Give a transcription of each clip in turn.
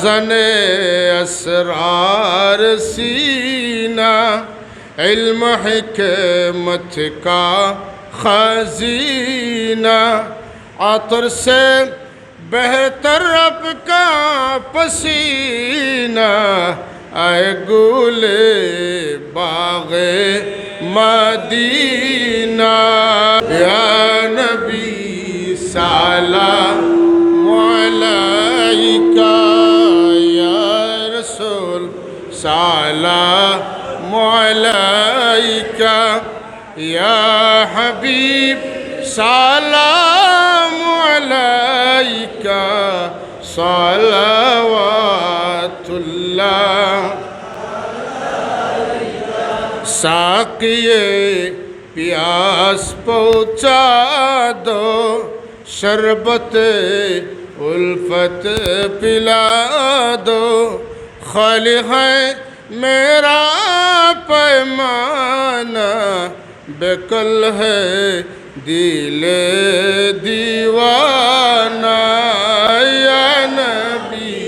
मखज़न असरार सीना, इल्म हिकमत का खजीना, आतर से बेहतर अब का पसीना, आए गुले बाग़े मदीना। या नबी सलाम अलैका, या रसूल सलाम अलैका, या हबीब सलाम अलैका, सलावतुल्लाह। साक़िए प्यास पहुँचा दो, शरबत उल्फत पिला दो, खाली है मेरा पैमाना, बेकल है दिल दीवाना। या नबी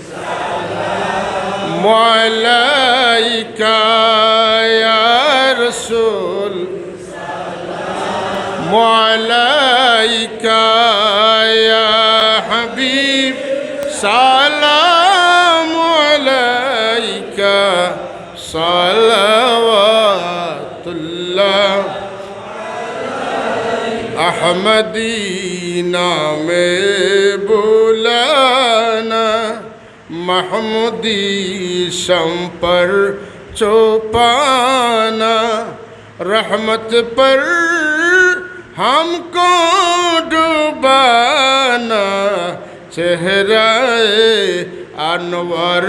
सलाम अलैका, या रसूल सलाम अलैका, या हबीब सलाम अलैका, सलावतुल्लाह। अहमदीना में बुलाना, महमूदी शम पर चौपाना, रहमत पर हमको डुबाना, चेहराए अनवर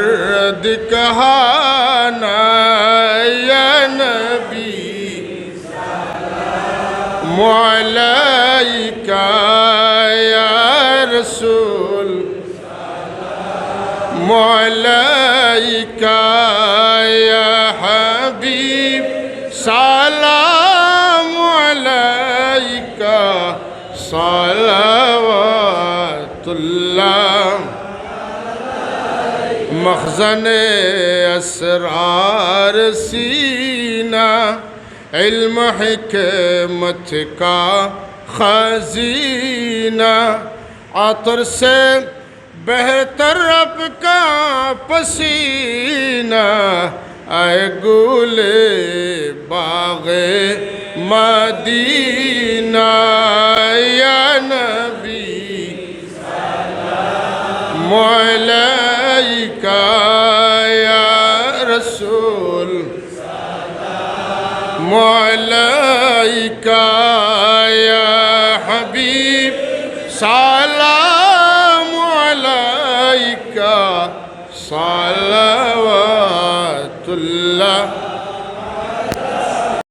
दिखाना। या नबी सलाम अलैका, या रसूल सलाम अलैका, या हबीब सलाम अलैका, सलावतुल्लाह। मखज़न असरार सीना, इल्म हिकमत का खजीना, आतर से बेहतर अब का पसीना, आए गुले बाग़े मदीना। या नबी सलाम अलैका, या रसूल सलाम अलैका, या हबीब सलाम अलैका, सलावतुल्लाह।